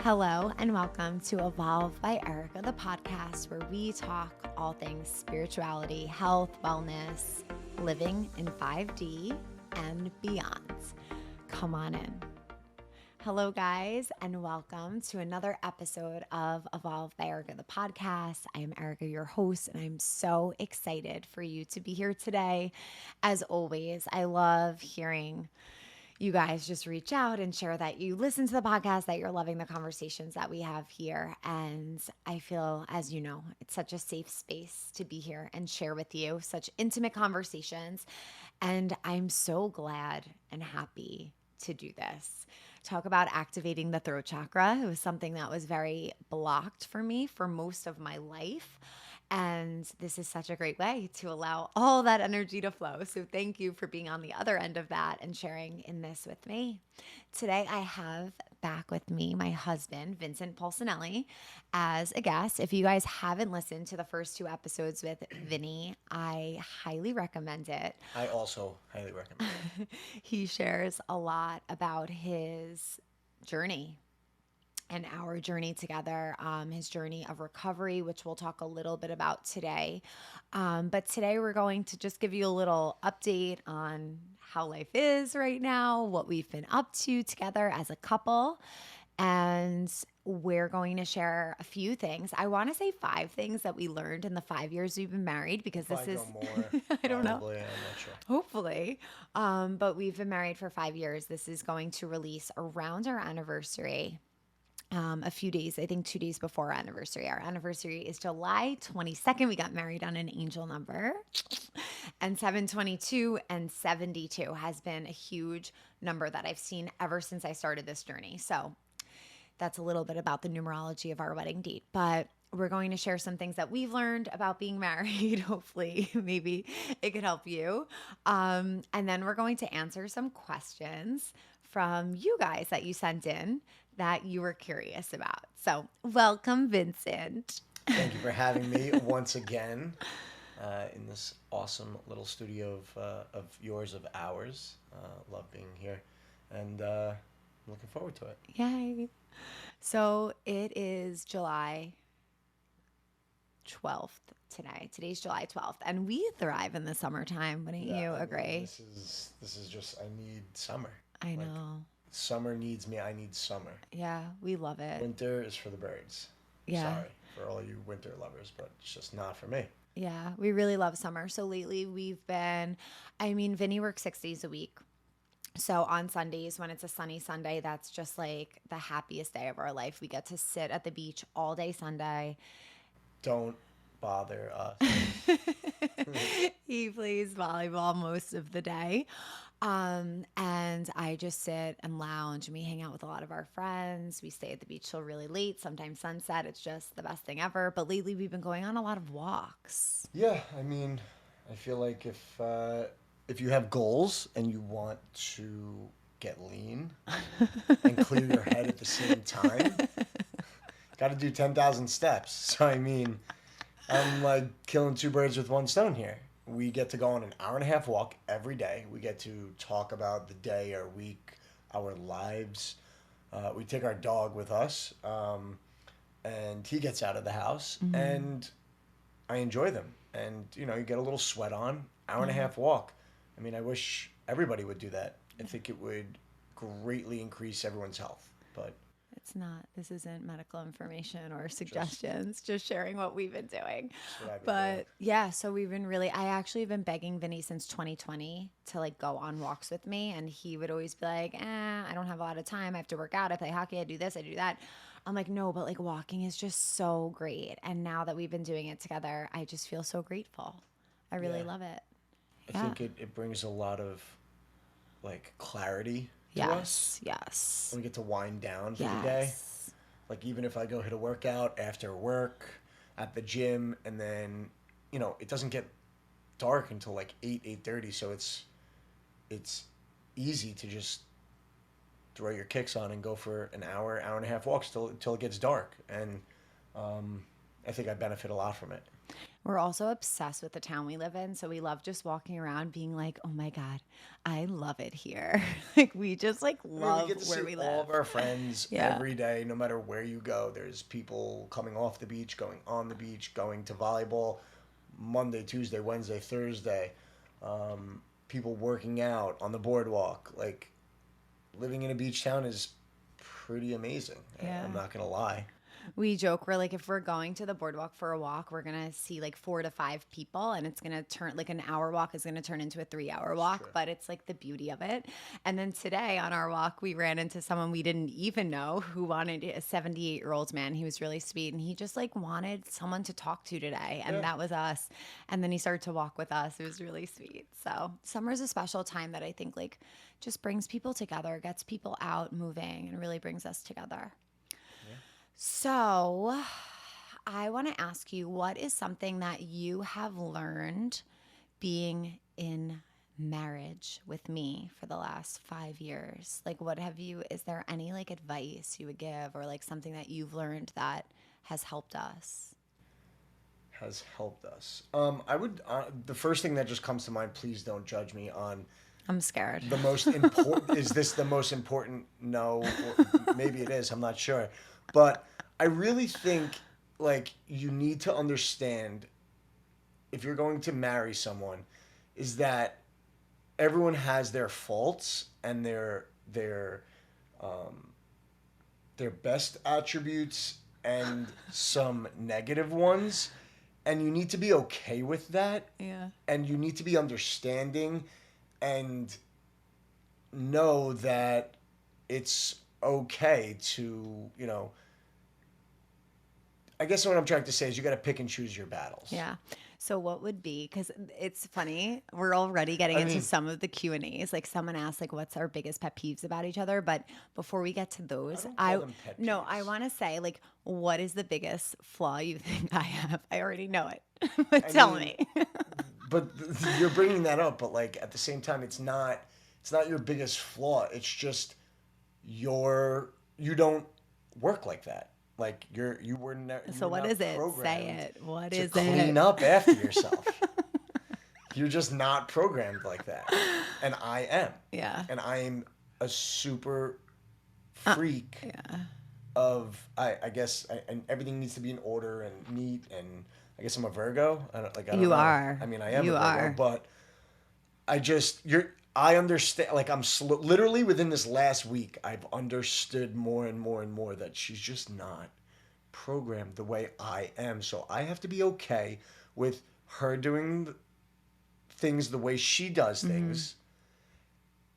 Hello and welcome to Evolve by Erika, the podcast where we talk all things spirituality, health, wellness, living in 5D and beyond. Come on in. Hello, guys, and welcome to another episode of Evolve by Erika, the podcast. I am Erika, your host, and I'm so excited for you to be here today. As always, I love hearing you guys just reach out and share that you listen to the podcast, that you're loving the conversations that we have here. And I feel, as you know, it's such a safe space to be here and share with you such intimate conversations. And I'm so glad and happy to do this. Talk about activating the throat chakra. It was something that was very blocked for me for most of my life. And this is such a great way to allow all that energy to flow. So thank you for being on the other end of that and sharing in this with me. Today I have back with me my husband, Vincent Polsinelli, as a guest. If you guys haven't listened to the first two episodes with Vinny, I highly recommend it. I also highly recommend it. He shares a lot about his journey and our journey together, his journey of recovery, which we'll talk a little bit about today. But today we're going to just give you a little update on how life is right now, what we've been up to together as a couple. And we're going to share a few things. I want to say 5 things that we learned in the 5 years we've been married, because this is, More, I don't know. probably, I'm not sure. Hopefully. But we've been married for 5 years. This is going to release around our anniversary. A few days, I think 2 days before our anniversary. Our anniversary is July 22nd. We got married on an angel number. And 722 and 72 has been a huge number that I've seen ever since I started this journey. So that's a little bit about the numerology of our wedding date. But we're going to share some things that we've learned about being married. Hopefully, maybe it could help you. And then we're going to answer some questions from you guys that you sent in that you were curious about. So welcome, Vincent. Thank you for having me once again in this awesome little studio of yours, of ours. Love being here, and looking forward to it. Yay. So it is July 12th today. Today's July 12th, and we thrive in the summertime. Wouldn't you agree? This is just, I need summer. I Like, know. summer needs me. I need summer. Yeah, we love it. Winter is for the birds. Yeah. Sorry for all you winter lovers, but it's just not for me. Yeah, we really love summer. So lately we've been, Vinny works 6 days a week. So on Sundays, when it's a sunny Sunday, that's just like the happiest day of our life. We get to sit at the beach all day Sunday. Don't bother us. He plays volleyball most of the day. And I just sit and lounge, and we hang out with a lot of our friends. We stay at the beach till really late, sometimes sunset. It's just the best thing ever. But lately we've been going on a lot of walks. Yeah, I mean, I feel like if you have goals and you want to get lean and clear your head at the same time, got to do 10,000 steps. So I mean, I'm like killing 2 birds with 1 stone here. We get to go on an hour-and-a-half walk every day. We get to talk about the day, our week, our lives. We take our dog with us, and he gets out of the house, and I enjoy them. And, you know, you get a little sweat on, hour-and-a-half walk. I mean, I wish everybody would do that. I think it would greatly increase everyone's health. But It's not, this isn't medical information or suggestions, just sharing what we've been doing. what I've been But doing. yeah, so we've been really, I actually have been begging Vinny since 2020 to like go on walks with me. And he would always be like, I don't have a lot of time. I have to work out. I play hockey. I do this. I do that. I'm like, no, but like walking is just so great. And now that we've been doing it together, I just feel so grateful. I really Yeah. love it. I think it brings a lot of, like, clarity to us. Yes. We get to wind down for the day. Yes. Like, even if I go hit a workout after work at the gym, and then, you know, it doesn't get dark until like 8:30, so it's easy to just throw your kicks on and go for an hour and a half walks till it gets dark. And I think I benefit a lot from it. We're also obsessed with the town we live in. So we love just walking around being like, oh my God, I love it here. Like we just like I mean, we love get to where see we all live. of our friends Yeah. every day, no matter where you go. There's people coming off the beach, going on the beach, going to volleyball Monday, Tuesday, Wednesday, Thursday. People working out on the boardwalk. Like, living in a beach town is pretty amazing. Yeah. I'm not going to lie. We joke, we're like, if we're going to the boardwalk for a walk, we're going to see like 4 to 5 people, and it's going to turn like an hour walk is going to turn into a 3-hour walk, True. but it's like the beauty of it. And then today on our walk, we ran into someone we didn't even know who wanted a 78-year-old man. He was really sweet, and he just like wanted someone to talk to today. And Yeah. that was us. And then he started to walk with us. It was really sweet. So summer's a special time that I think like just brings people together, gets people out moving, and really brings us together. So, I want to ask you, what is something that you have learned being in marriage with me for the last 5 years? Like, what have you, is there any like advice you would give or like something that you've learned that has helped us? Has helped us. I would, the first thing that just comes to mind, please don't judge me on I'm scared. the most important. Is this the most important? No, or maybe it is. I'm not sure. But I really think like you need to understand if you're going to marry someone is that everyone has their faults and their best attributes and some negative ones, and you need to be okay with that. Yeah. And you need to be understanding and know that it's okay to, I guess what I'm trying to say is you got to pick and choose your battles. Yeah. So what would be, because it's funny, we're already getting I into mean- some of the Q&As. Like someone asked, like, what's our biggest pet peeves about each other? But before we get to those, don't call them pet no, I peeves. want to say, like, what is the biggest flaw you think I have? I already know it, but tell mean, me. But you're bringing that up, but like at the same time, it's not your biggest flaw. It's just you don't work like that. Like you were never. So what is it? Say it. What is clean it? up after yourself. You're just not programmed like that, and I am. Yeah. And I am a super freak Yeah. of I guess and everything needs to be in order and neat, and I guess I'm a Virgo. I don't You know. are. I mean, I am You a Virgo, are. but I understand. Like literally within this last week, I've understood more and more and more that she's just not programmed the way I am. So I have to be okay with her doing things the way she does things,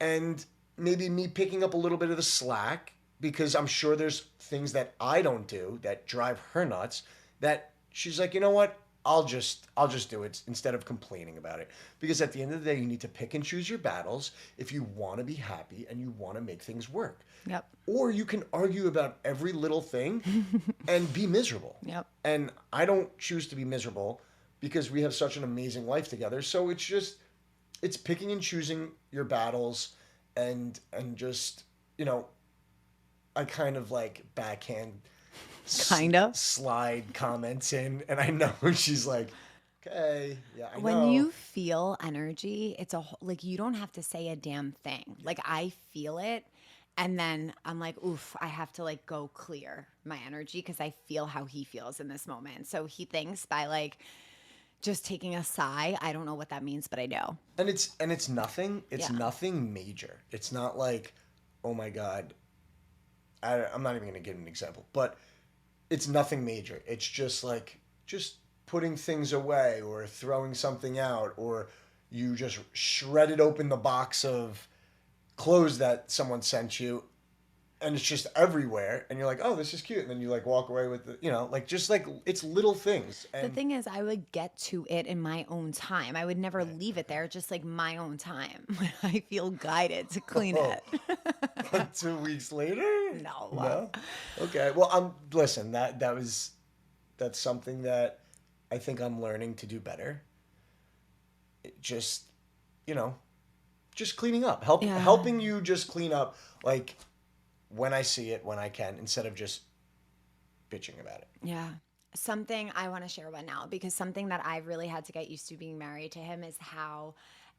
and maybe me picking up a little bit of the slack because I'm sure there's things that I don't do that drive her nuts that she's like, you know what? I'll just do it instead of complaining about it. Because at the end of the day, you need to pick and choose your battles if you want to be happy and you want to make things work. Yep. Or you can argue about every little thing and be miserable. Yep. And I don't choose to be miserable because we have such an amazing life together. So it's picking and choosing your battles and just, I kind of like backhand Kind of. slide comments in, and I know she's like, okay, yeah, I know. When you feel energy, it's like you don't have to say a damn thing. Like I feel it, and then I'm like, oof, I have to like go clear my energy because I feel how he feels in this moment. So he thinks by like just taking a sigh, I don't know what that means, but I know. And it's nothing. It's Yeah. nothing major. It's not like, oh my God. I'm not even gonna give an example, but it's nothing major. It's just like putting things away or throwing something out, or you just shredded open the box of clothes that someone sent you, and it's just everywhere, and you're like, oh, this is cute, and then you like walk away with the, just like it's little things. And The thing is, I would get to it in my own time. I would never leave it there, just like my own time. I feel guided to clean it. 2 weeks later? No. No? Okay. Well, listen, that's something that I think I'm learning to do better. Just cleaning up. Yeah. Helping you just clean up, like, when I see it, when I can, instead of just bitching about it. Yeah. something I want to share about now, because something that I really had to get used to being married to him is how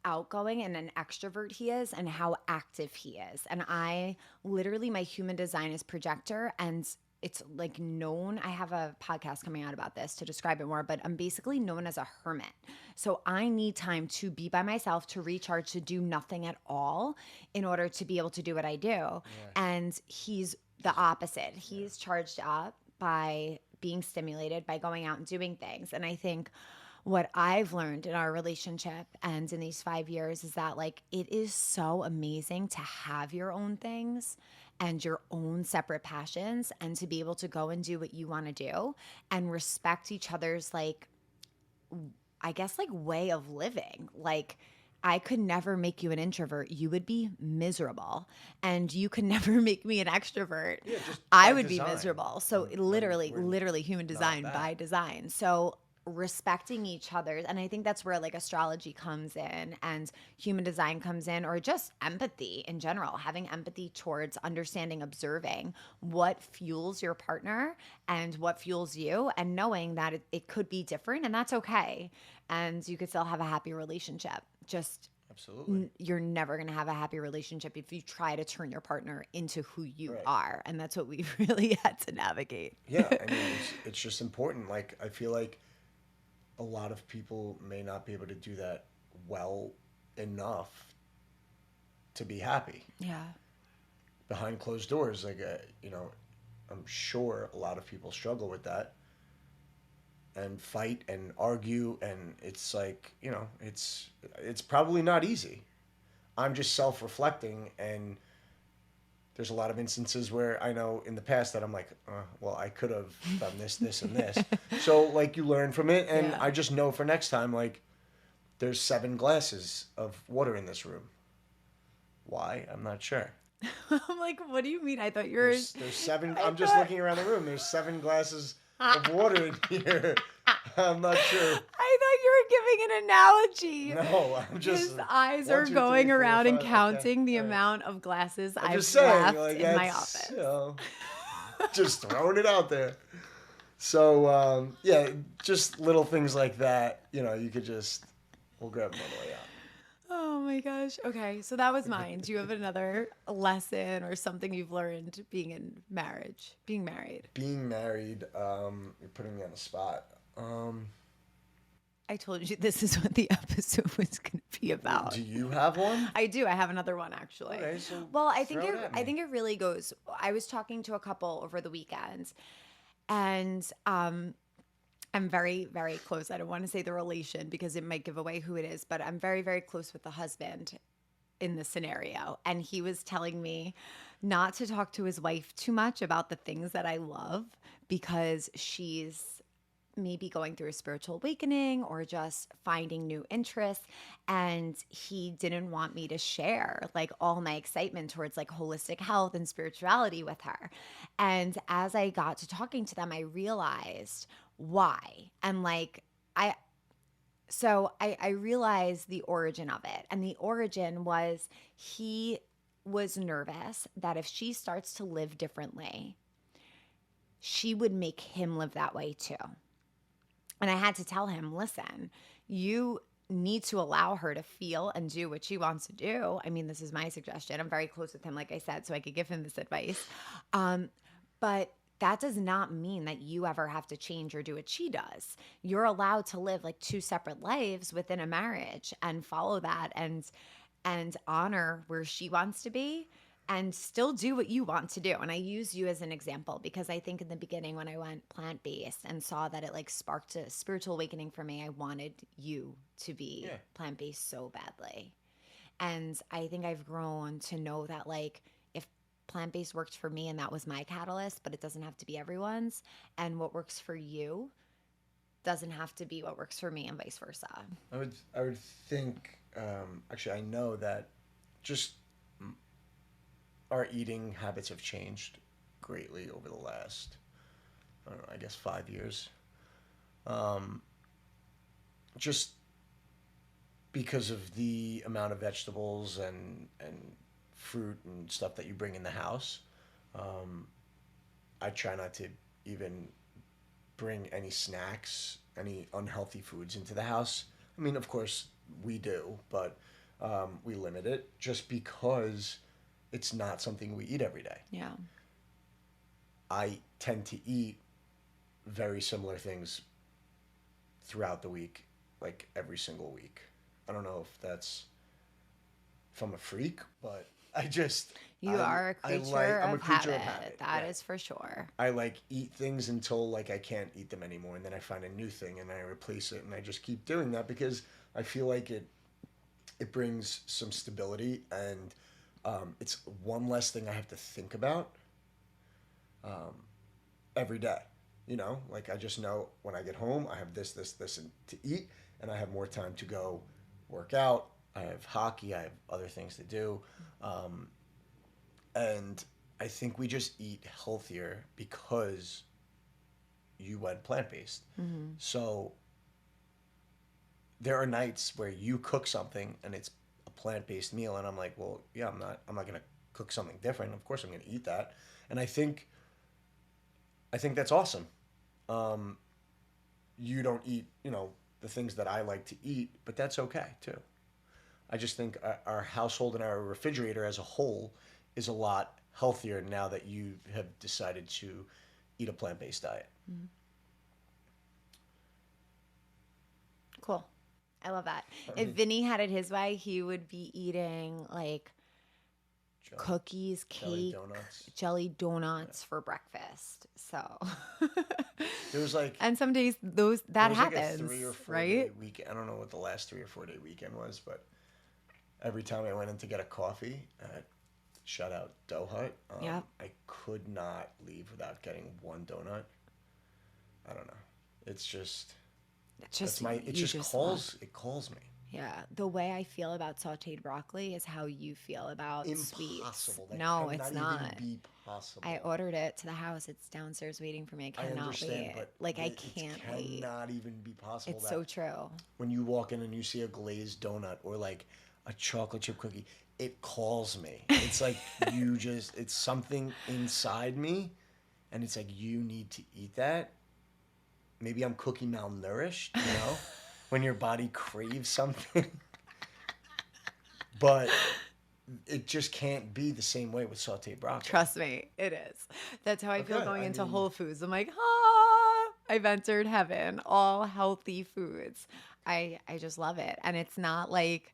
outgoing and an extrovert he is and how active he is. And I literally, my human design is projector, and it's like known. I have a podcast coming out about this to describe it more, but I'm basically known as a hermit. So I need time to be by myself, to recharge, to do nothing at all in order to be able to do what I do. Yeah. And he's the opposite. He's charged up by being stimulated, by going out and doing things. And I think what I've learned in our relationship and in these 5 years is that, like, it is so amazing to have your own things and your own separate passions, and to be able to go and do what you want to do and respect each other's, like, I guess, like, way of living. Like, I could never make you an introvert. You would be miserable. And you could never make me an extrovert. Yeah, just I by would design. be miserable. So When literally human not design that. by design. So respecting each other's, and I think that's where, like, astrology comes in and human design comes in, or just empathy in general, having empathy towards understanding, observing what fuels your partner and what fuels you, and knowing that it could be different, and that's okay. And you could still have a happy relationship. Just Absolutely. you're never going to have a happy relationship if you try to turn your partner into who you Right. are. And that's what we've really had to navigate. Yeah, I mean, it's just important. Like, I feel like a lot of people may not be able to do that well enough to be happy Yeah. behind closed doors. Like, I'm sure a lot of people struggle with that and fight and argue, and it's like, it's probably not easy. I'm just self-reflecting, and there's a lot of instances where I know in the past that I'm like, well, I could have done this, this, and this. So, like, you learn from it, and Yeah. I just know for next time, like, there's 7 glasses of water in this room. Why? I'm not sure. I'm like, what do you mean? I thought you were. There's 7. I'm just looking around the room. There's 7 glasses of water in here. I'm not sure. I thought you were giving an analogy. No, I'm just. His eyes 1, are 2, 3, going 4, around 5, and counting okay. the All right. amount of glasses I'm I've just saying, left like, in my that's, office. Just throwing it out there. So, yeah, just little things like that, you could just, we'll grab them on the way out. Oh my gosh. Okay, so that was mine. Do you have another lesson or something you've learned being in marriage, being married? Being married, you're putting me on the spot. I told you this is what the episode was going to be about. Do you have one? I do. I have another one, actually. Okay, so well, I think throw it at me. I think it really goes. I was talking to a couple over the weekend, and I'm very, very close. I don't want to say the relation because it might give away who it is, but I'm very, very close with the husband in this scenario. And he was telling me not to talk to his wife too much about the things that I love, because she's maybe going through a spiritual awakening or just finding new interests. And he didn't want me to share, like, all my excitement towards, like, holistic health and spirituality with her. And as I got to talking to them, I realized why. And, like, I realized the origin of it. And the origin was he was nervous that if she starts to live differently, she would make him live that way too. And I had to tell him, listen, you need to allow her to feel and do what she wants to do. I mean, this is my suggestion. I'm very close with him, like I said, so I could give him this advice. But that does not mean that you ever have to change or do what she does. You're allowed to live, like, 2 separate lives within a marriage and follow that and honor where she wants to be and still do what you want to do. And I use you as an example because I think in the beginning when I went plant-based and saw that it, like, sparked a spiritual awakening for me, I wanted you to be plant-based so badly. And I think I've grown to know that, like, if plant-based worked for me and that was my catalyst, but it doesn't have to be everyone's, and what works for you doesn't have to be what works for me, and vice versa. I would think, actually, I know that just our eating habits have changed greatly over the last, I don't know, I guess 5 years. Just because of the amount of vegetables and fruit and stuff that you bring in the house. I try not to even bring any snacks, any unhealthy foods into the house. I mean, of course we do, but we limit it just because it's not something we eat every day. Yeah. I tend to eat very similar things throughout the week, like every single week. I don't know if I'm a freak, but You are a creature I'm a of creature habit. of habit. That right. is for sure. I like eat things until like I can't eat them anymore, and then I find a new thing and I replace it, and I just keep doing that because I feel like it brings some stability, and it's one less thing I have to think about every day. You know, like I just know when I get home, I have this, and to eat, and I have more time to go work out. I have hockey. I have other things to do, and I think we just eat healthier because you went plant based. So there are nights where you cook something and it's a plant based meal, and I'm like, well, yeah, I'm not gonna cook something different. Of course, I'm gonna eat that, and I think that's awesome. Um, you don't eat, the things that I like to eat, but that's okay too. I just think our household and our refrigerator as a whole is a lot healthier now that you have decided to eat a plant-based diet. Cool. I love that. If Vinny had it his way, he would be eating like cookies, Jelly cake, donuts. jelly donuts for breakfast. So There was like and some days that there was like happens, a 3 or 4 right? day weekend. I don't know what the last 3 or 4 day weekend was, but every time I went in to get a coffee at shout out Dough Hut, Yep. I could not leave without getting one donut. I don't know. It's just It's just it you just calls it calls me. Yeah, the way I feel about sautéed broccoli is how you feel about sweets. Impossible. That No, cannot it's even not. be possible. I ordered it to the house. It's downstairs waiting for me. I I cannot understand, wait. but Like I it can't wait. cannot even be possible It's that so true. when you walk in and you see a glazed donut or like a chocolate chip cookie, it calls me. It's like it's something inside me, and it's like you need to eat that. Maybe I'm cookie malnourished, when your body craves something. But it just can't be the same way with sauteed broccoli. Trust me, it is. That's how I feel Okay, going I into mean- Whole Foods. I'm like, I've entered heaven. All healthy foods. I just love it. And it's not like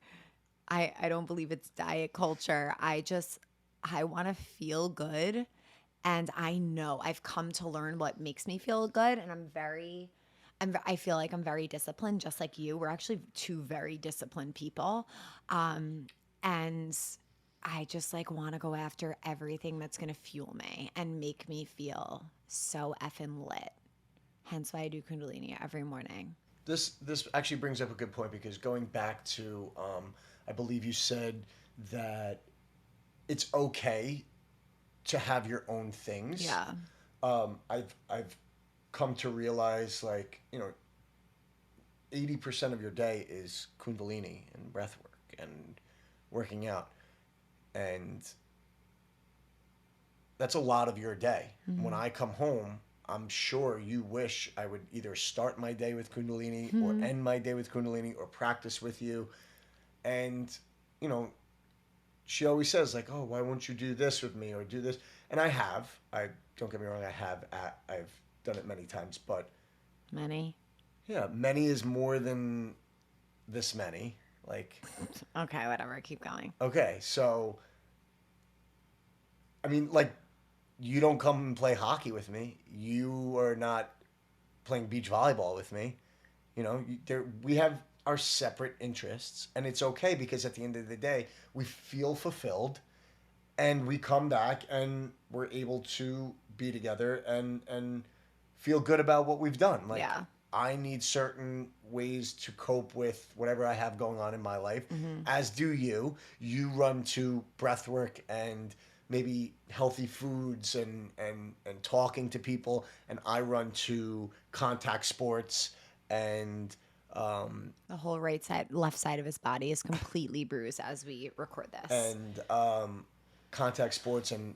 I don't believe it's diet culture. I want to feel good. And I know I've come to learn what makes me feel good. And I feel like I'm very disciplined, just like you. We're actually two very disciplined people. And I just like want to go after everything that's going to fuel me and make me feel so effing lit. Hence why I do Kundalini every morning. This actually brings up a good point, because going back to I believe you said that it's okay to have your own things. Yeah. I've come to realize, like, 80% of your day is Kundalini and breath work and working out, and that's a lot of your day. When I come home, I'm sure you wish I would either start my day with Kundalini or end my day with Kundalini or practice with you. And, she always says, like, oh, why won't you do this with me or do this? And I don't get me wrong, I've done it many times, but Many. yeah, many is more than this many. Like, Okay, whatever. Keep going. okay, so, I mean, like, you don't come and play hockey with me. You are not playing beach volleyball with me. We have our separate interests, and it's okay, because at the end of the day, we feel fulfilled, and we come back and we're able to be together and feel good about what we've done. Like, Yeah. I need certain ways to cope with whatever I have going on in my life, as do you. You run to breath work and maybe healthy foods and talking to people, and I run to contact sports and The whole left side of his body is completely bruised as we record this. and contact sports and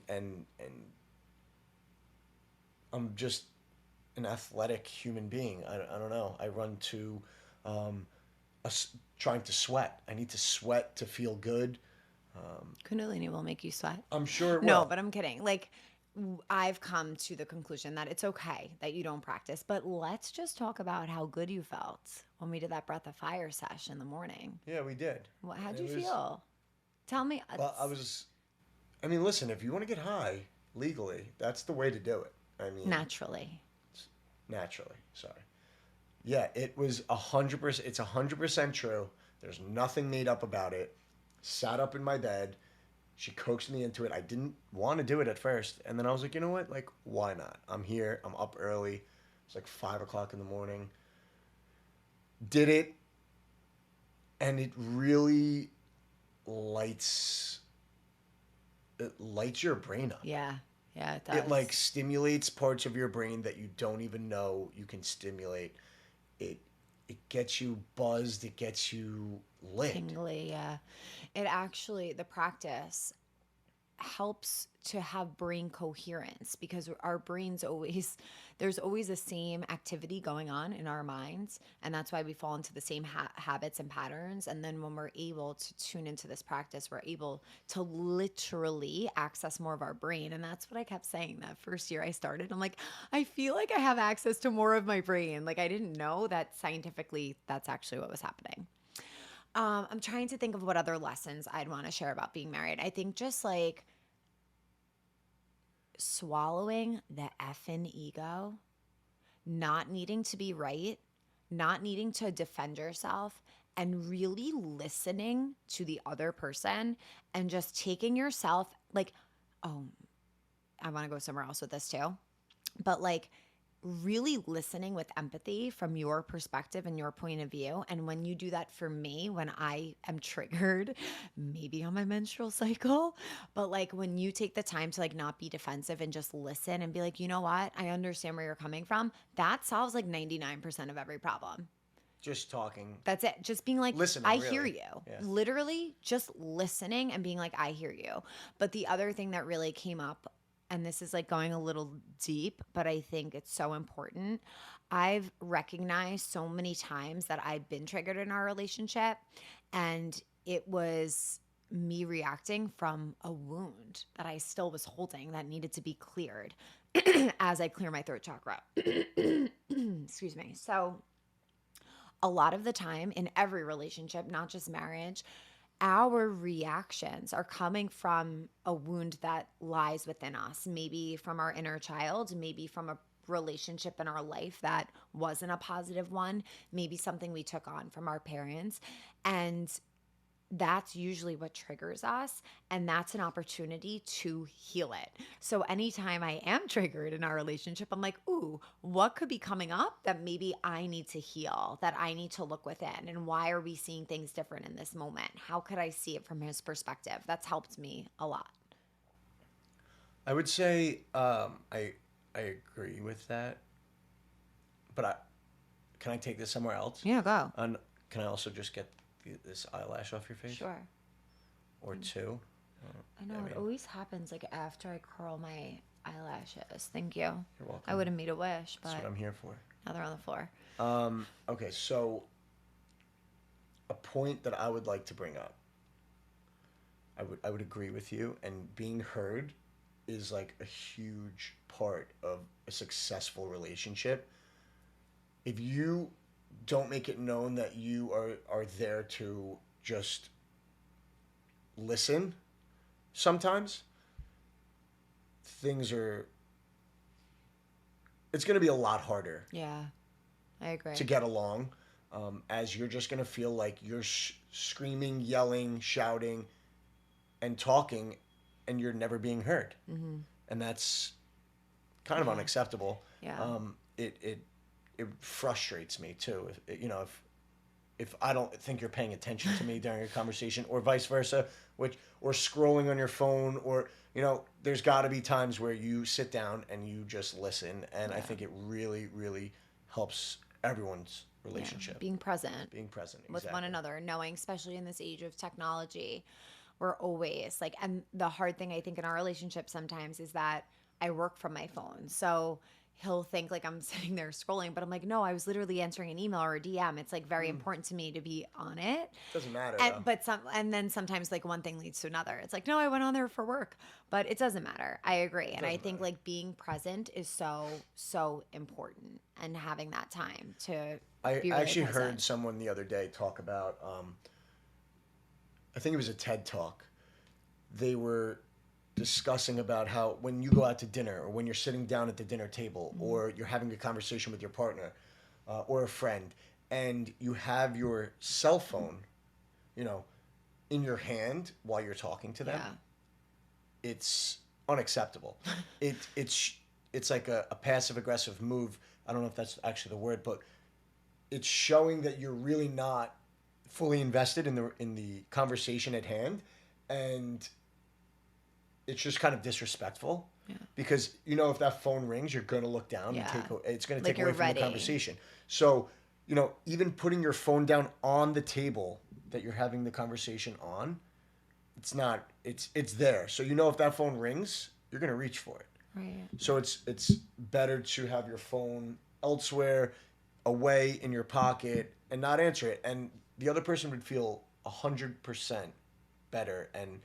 I'm just an athletic human being. I don't know. I run to um, trying to sweat. I need to sweat to feel good. Kundalini will make you sweat. I'm sure it No, will. but I'm kidding. Like, I've come to the conclusion that it's okay that you don't practice, but let's just talk about how good you felt when we did that breath of fire sesh in the morning. Yeah, we did. How'd It you was, feel? Tell me. well, I mean, listen, if you want to get high legally, that's the way to do it. I mean, Naturally. naturally, sorry. Yeah, it was 100%. It's 100% true. There's nothing made up about it. Sat up in my bed. She coaxed me into it. I didn't want to do it at first, and then I was like, you know what? Like, why not? I'm here. I'm up early. It's like 5 o'clock in the morning. Did it, and it really lights. It lights your brain up. Yeah. Yeah, it does. It like stimulates parts of your brain that you don't even know you can stimulate. It it gets you buzzed, it gets you lit. Tingly, yeah. It actually, the practice helps to have brain coherence because our brains always, there's always the same activity going on in our minds, and that's why we fall into the same habits and patterns. And then when we're able to tune into this practice, we're able to literally access more of our brain. And that's what I kept saying that first year I started. I'm like, I feel like I have access to more of my brain. Like, I didn't know that scientifically that's actually what was happening. I'm trying to think of what other lessons I'd want to share about being married. I think just like swallowing the effing ego, not needing to be right, not needing to defend yourself, and really listening to the other person and just taking yourself like, oh, I want to go somewhere else with this too. But like, really listening with empathy from your perspective and your point of view. And when you do that for me, when I am triggered, maybe on my menstrual cycle, but like when you take the time to like not be defensive and just listen and be like, you know what? I understand where you're coming from. That solves like 99% of every problem. Just talking. That's it. Just being like, Listening, I really. hear you. Yeah. Literally just listening and being like, I hear you. But the other thing that really came up, and this is like going a little deep, but I think it's so important. I've recognized so many times that I've been triggered in our relationship, and it was me reacting from a wound that I still was holding that needed to be cleared as I clear my throat chakra. Excuse me. So, a lot of the time in every relationship, not just marriage, our reactions are coming from a wound that lies within us, maybe from our inner child, maybe from a relationship in our life that wasn't a positive one, maybe something we took on from our parents. And that's usually what triggers us, and that's an opportunity to heal it. So anytime I am triggered in our relationship, I'm like, ooh, what could be coming up that maybe I need to heal, that I need to look within, and why are we seeing things different in this moment? How could I see it from his perspective? That's helped me a lot. I would say I agree with that, but can I take this somewhere else? Yeah, go. And can I also just get this eyelash off your face? Sure. Or two? I know, it always happens like after I curl my eyelashes. Thank you. You're welcome. I would have made a wish, but That's what I'm here for. now they're on the floor. Okay, so a point that I would like to bring up. I would agree with you, and being heard is like a huge part of a successful relationship. If you don't make it known that you are there to just listen, sometimes it's going to be a lot harder. Yeah, I agree. To get along, as you're just going to feel like you're screaming, yelling, shouting, and talking, and you're never being heard. Mm-hmm. And that's kind of unacceptable. Yeah. It frustrates me too. If I don't think you're paying attention to me during a conversation, or vice versa, or scrolling on your phone, or there's got to be times where you sit down and you just listen, and I think it really, really helps everyone's relationship. Being present with one another, knowing, especially in this age of technology, we're always like, and the hard thing I think in our relationship sometimes is that I work from my phone. So he'll think like I'm sitting there scrolling, but I'm like, no, I was literally answering an email or a DM. It's like very important to me to be on it. Doesn't matter though. And then sometimes like one thing leads to another. It's like, no, I went on there for work, but it doesn't matter. I agree. And I think like being present is so important, and having that time to I be really actually present. heard someone the other day talk about, I think it was a TED talk. They were discussing about how when you go out to dinner, or when you're sitting down at the dinner table, or you're having a conversation with your partner or a friend, and you have your cell phone, in your hand while you're talking to them, it's unacceptable. It's like a passive aggressive move. I don't know if that's actually the word, but it's showing that you're really not fully invested in the conversation at hand, and it's just kind of disrespectful. Yeah. Because if that phone rings, you're gonna look down Yeah. and it's gonna Like take away you're from ready. the conversation. So even putting your phone down on the table that you're having the conversation on, it's there. So if that phone rings, you're gonna reach for it. Right. So it's better to have your phone elsewhere, away in your pocket, and not answer it. And the other person would feel 100% better, and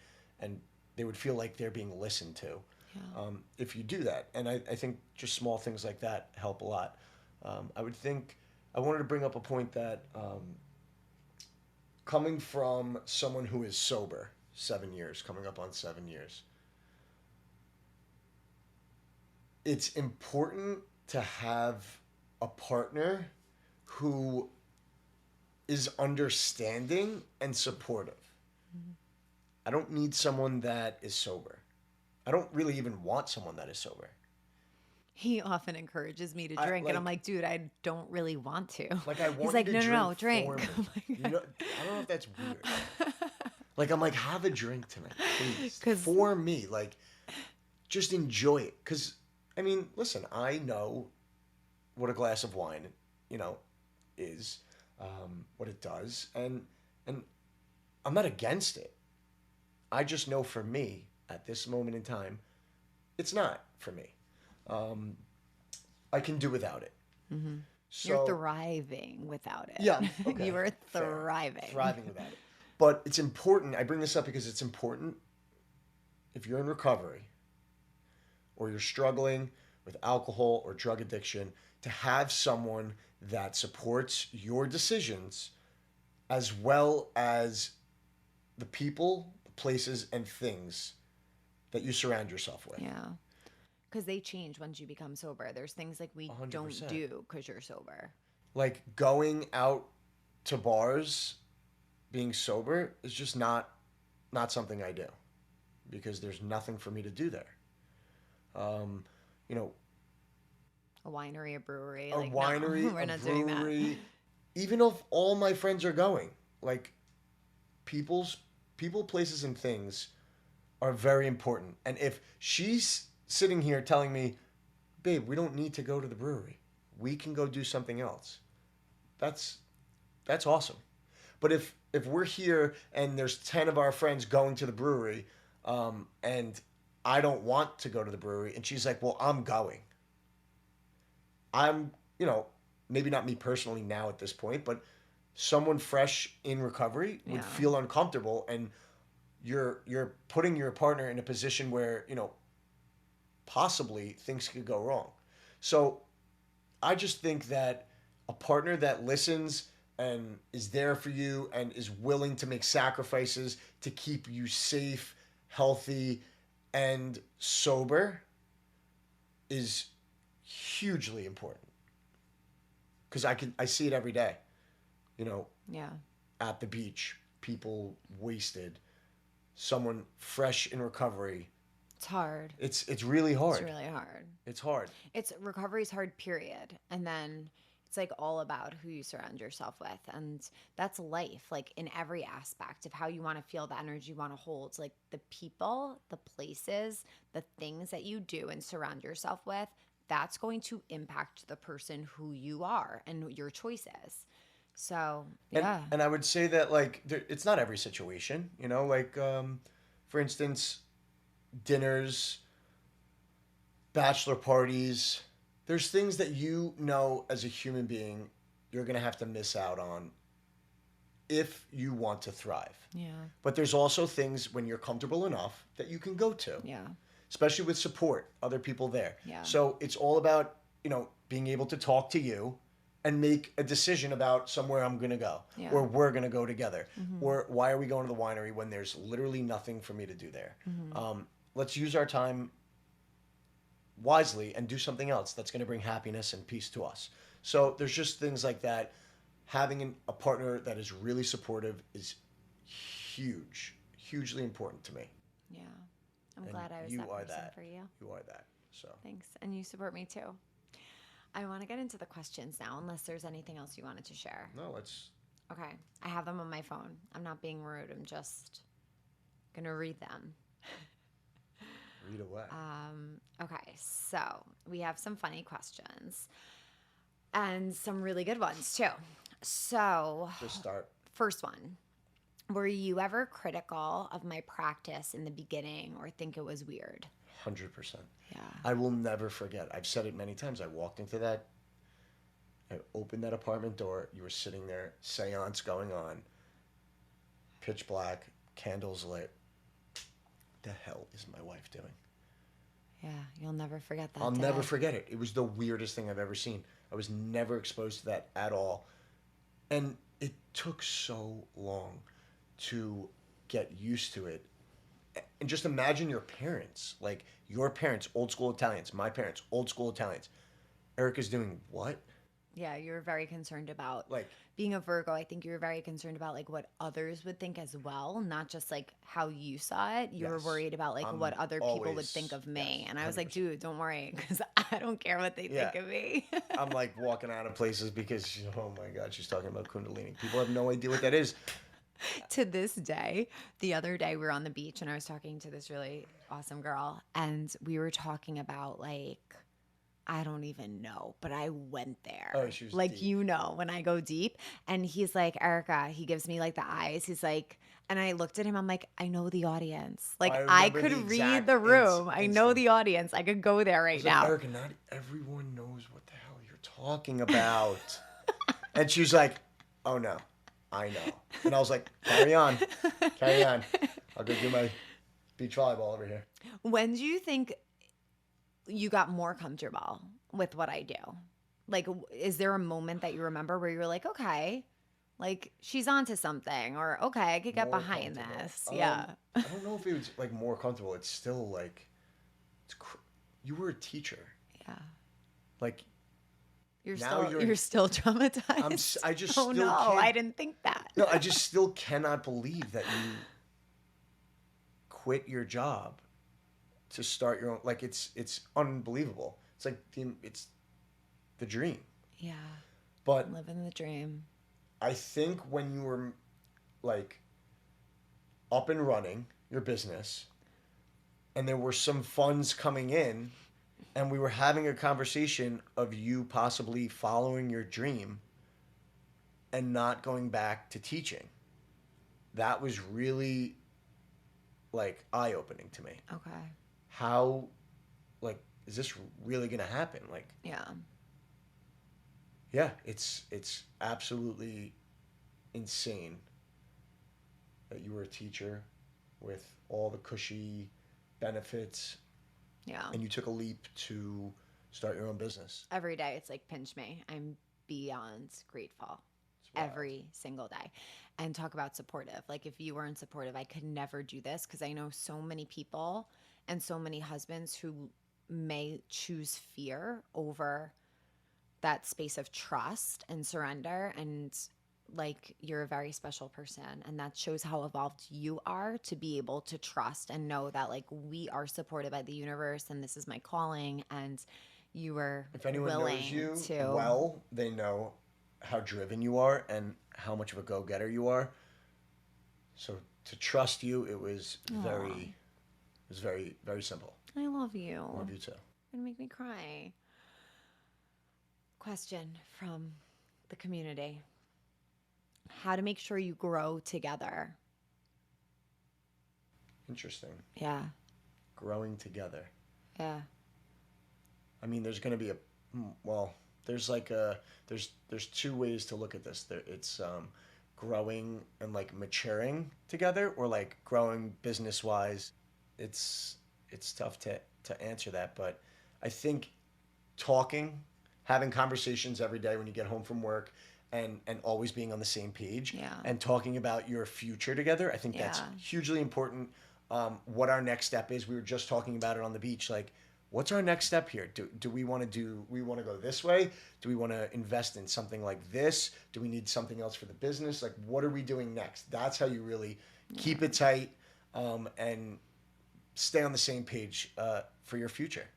they would feel like they're being listened to. Yeah. If you do that. And I think just small things like that help a lot. I wanted to bring up a point that coming from someone who is sober, 7 years, coming up on 7 years, it's important to have a partner who is understanding and supportive. Mm-hmm. I don't need someone that is sober. I don't really even want someone that is sober. He often encourages me to drink, and I'm like, dude, I don't really want to. Like, I want He's like, you to no, drink drink. for me. I don't know if that's weird. Like, I'm like, have a drink tonight, please. For me. Like, just enjoy it. Because, I mean, listen, I know what a glass of wine, is, what it does. And I'm not against it. I just know for me, at this moment in time, it's not for me. I can do without it. Mm-hmm. So, you're thriving without it. Yeah. Okay. You are thriving. Fair. Thriving without it. But it's important. I bring this up because it's important if you're in recovery or you're struggling with alcohol or drug addiction, to have someone that supports your decisions as well as the people, the places, and things that you surround yourself with. Yeah. Because they change once you become sober. There's things like we 100%. don't do because you're sober. Like going out to bars, being sober, is just not something I do, because there's nothing for me to do there. A winery, a brewery. A like, winery, no, we're a not brewery. doing that. Even if all my friends are going, like people, places, and things are very important. And if she's sitting here telling me, babe, we don't need to go to the brewery, we can go do something else, that's awesome. But if we're here and there's 10 of our friends going to the brewery, and I don't want to go to the brewery, and she's like, well, I'm going, I'm, maybe not me personally now at this point, but someone fresh in recovery would feel uncomfortable, and you're putting your partner in a position where, possibly things could go wrong. So I just think that a partner that listens and is there for you and is willing to make sacrifices to keep you safe, healthy, and sober is hugely important. Because I see it every day, at the beach, people wasted, someone fresh in recovery. It's hard. It's really hard. It's really hard. It's hard. Recovery's hard, period. And then it's like all about who you surround yourself with. And that's life, like in every aspect of how you want to feel, the energy you want to hold, like the people, the places, the things that you do and surround yourself with, that's going to impact the person who you are and your choices. So, yeah. And I would say that, like, it's not every situation, like, for instance, dinners, bachelor parties, There's things that you know as a human being you're going to have to miss out on if you want to thrive. Yeah. But there's also things when you're comfortable enough that you can go to. Yeah. Especially with support, other people there. Yeah. So it's all about, being able to talk to you and make a decision about somewhere I'm going to go, or we're going to go together, or why are we going to the winery when there's literally nothing for me to do there. Let's use our time wisely and do something else that's going to bring happiness and peace to us. So there's just things like that. Having a partner that is really supportive is hugely important to me. Yeah. I'm glad I was that person for you. You are that. So thanks. And you support me too. I want to get into the questions now, unless there's anything else you wanted to share. No, let's. Okay. I have them on my phone. I'm not being rude. I'm just going to read them. Read away. Okay. So we have some funny questions and some really good ones too. So just start. First one. Were you ever critical of my practice in the beginning or think it was weird? 100%. Yeah. I will never forget. I've said it many times. I walked into that, I opened that apartment door. You were sitting there, seance going on, pitch black, candles lit. The hell is my wife doing? Yeah, you'll never forget that. I'll never forget it. It was the weirdest thing I've ever seen. I was never exposed to that at all. And it took so long to get used to it. And just imagine your parents, like your parents, old school Italians, my parents, old school Italians. Erika's doing what? Yeah, you were very concerned about like being a Virgo. I think you were very concerned about like what others would think as well, not just like how you saw it. You were worried about like what other people would think of me. And I was 100%. Like, dude, don't worry, because I don't care what they think of me. I'm like walking out of places because, oh my God, she's talking about Kundalini. People have no idea what that is. To this day, the other day we were on the beach and I was talking to this really awesome girl and we were talking about like, I don't even know, but I went there. Oh, she was like, deep. When I go deep. And he's like, Erika, he gives me like the eyes. He's like, and I looked at him, I'm like, I know the audience. Like, I could read the room. I know the audience. I could go there right now. Like, Erika, not everyone knows what the hell you're talking about. And she was like, oh no, I know. And I was like, carry on. I'll go do my beach volleyball over here. When do you think you got more comfortable with what I do? Like, is there a moment that you remember where you're like, okay, like she's onto something, or okay, I could get More behind this. I don't know if it was like more comfortable. It's still like, you were a teacher. Yeah. Like, you're still traumatized. I just oh still no, can't, I didn't think that. No, I just still cannot believe that you quit your job to start your own. Like, it's unbelievable. It's like it's the dream. Yeah. But living the dream. I think when you were like up and running your business and there were some funds coming in and we were having a conversation of you possibly following your dream and not going back to teaching, that was really like eye-opening to me. Okay. How, like, is this really going to happen? Like, yeah, it's absolutely insane that you were a teacher with all the cushy benefits. Yeah. And you took a leap to start your own business. Every day it's like, pinch me. I'm beyond grateful. Every single day. And talk about supportive. Like, if you weren't supportive, I could never do this, because I know so many people and so many husbands who may choose fear over that space of trust and surrender. And like, you're a very special person, and that shows how evolved you are to be able to trust and know that like we are supported by the universe and this is my calling. And you were if anyone willing knows you to well, they know how driven you are and how much of a go-getter you are. So to trust you, it was very simple. I love you. I love you too. You're gonna make me cry. Question from the community. How to make sure you grow together. Interesting. Yeah. Growing together. Yeah. I mean, there's going to be Well, there's like there's two ways to look at this. It's growing and like maturing together, or like growing business wise. It's it's tough to answer that, but I think talking, having conversations every day when you get home from work, and always being on the same page, Yeah. and talking about your future together. I think that's Yeah. hugely important. What our next step is. We were just talking about it on the beach. Like, what's our next step here? Do we want to we want to go this way? Do we want to invest in something like this? Do we need something else for the business? Like, what are we doing next? That's how you really keep it tight, and stay on the same page for your future.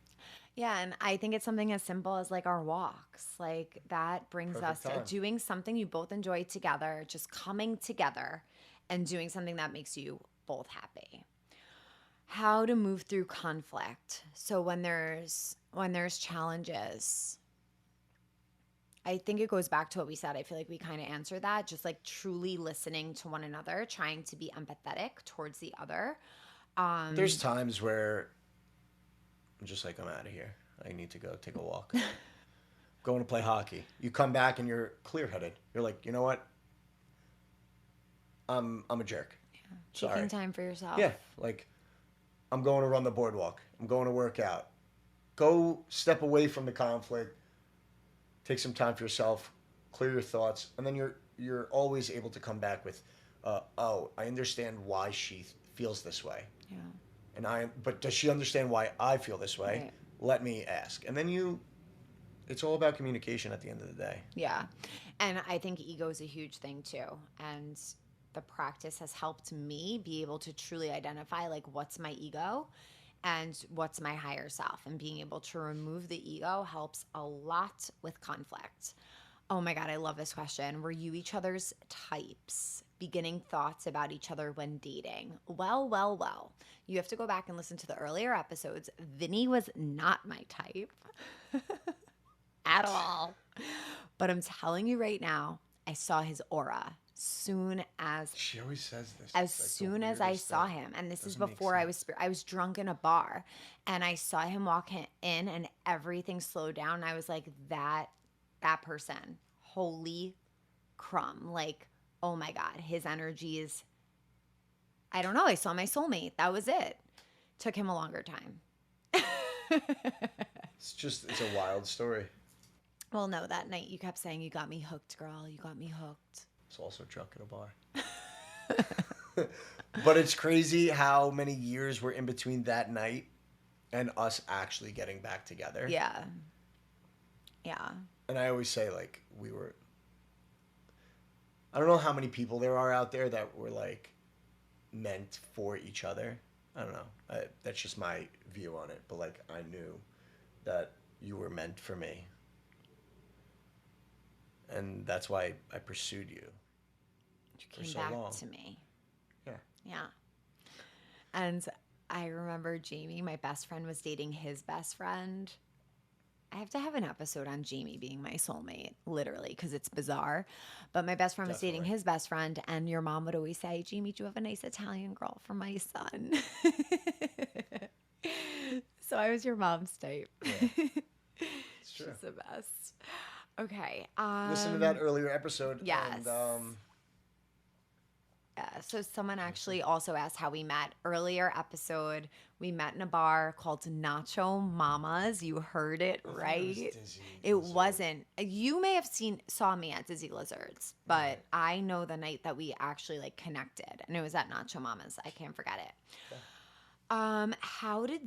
Yeah, and I think it's something as simple as like our walks. Like that brings Perfect us to time. doing something you both enjoy together, just coming together and doing something that makes you both happy. How to move through conflict. So when there's challenges, I think it goes back to what we said. I feel like we kind of answered that, just like truly listening to one another, trying to be empathetic towards the other. There's times where I'm just like, I'm out of here. I need to go take a walk. Going to play hockey. You come back and you're clear headed. You're like, you know what? I'm a jerk. Taking Sorry. time for yourself. Yeah, like I'm going to run the boardwalk. I'm going to work out. Go step away from the conflict. Take some time for yourself. Clear your thoughts, and then you're always able to come back with, oh, I understand why she feels this way, Yeah. but does she understand why I feel this way? Right. Let me ask, and then it's all about communication at the end of the day. Yeah. And I think ego is a huge thing too. And the practice has helped me be able to truly identify like what's my ego and what's my higher self. And being able to remove the ego helps a lot with conflict. Oh my God, I love this question. Were you each other's types? Beginning thoughts about each other when dating. Well, well, well. You have to go back and listen to the earlier episodes. Vinny was not my type at all. But I'm telling you right now, I saw his aura soon as She always says this. as It's like the soon as I weirdest saw thing. him. And this is Doesn't make before sense. I was drunk in a bar, and I saw him walk in and everything slowed down. And I was like, that person, holy crumb. Like, oh my God, his energy is, I don't know. I saw my soulmate. That was it. Took him a longer time. It's a wild story. Well, no, that night you kept saying, you got me hooked, girl. You got me hooked. It's also drunk in a bar. But it's crazy how many years were in between that night and us actually getting back together. Yeah. Yeah. And I always say, like, I don't know how many people there are out there that were, like, meant for each other. I don't know. That's just my view on it. But, like, I knew that you were meant for me. And that's why I pursued you. You For came so back long. to me. Yeah. Yeah. And I remember Jamie, my best friend, was dating his best friend. I have to have an episode on Jamie being my soulmate, literally, because it's bizarre. But my best friend was dating Definitely. his best friend, and your mom would always say, Jamie, do you have a nice Italian girl for my son? So I was your mom's type. Yeah. It's true. She's the best. Okay. Listen to that earlier episode. Yes. And, Yeah, so someone actually also asked how we met. Earlier episode, we met in a bar called Nacho Mama's. You heard it I thought right. it was Dizzy It Lizard. wasn't. You may have saw me at Dizzy Lizards, but I know the night that we actually like connected, and it was at Nacho Mama's. I can't forget it. Okay. How to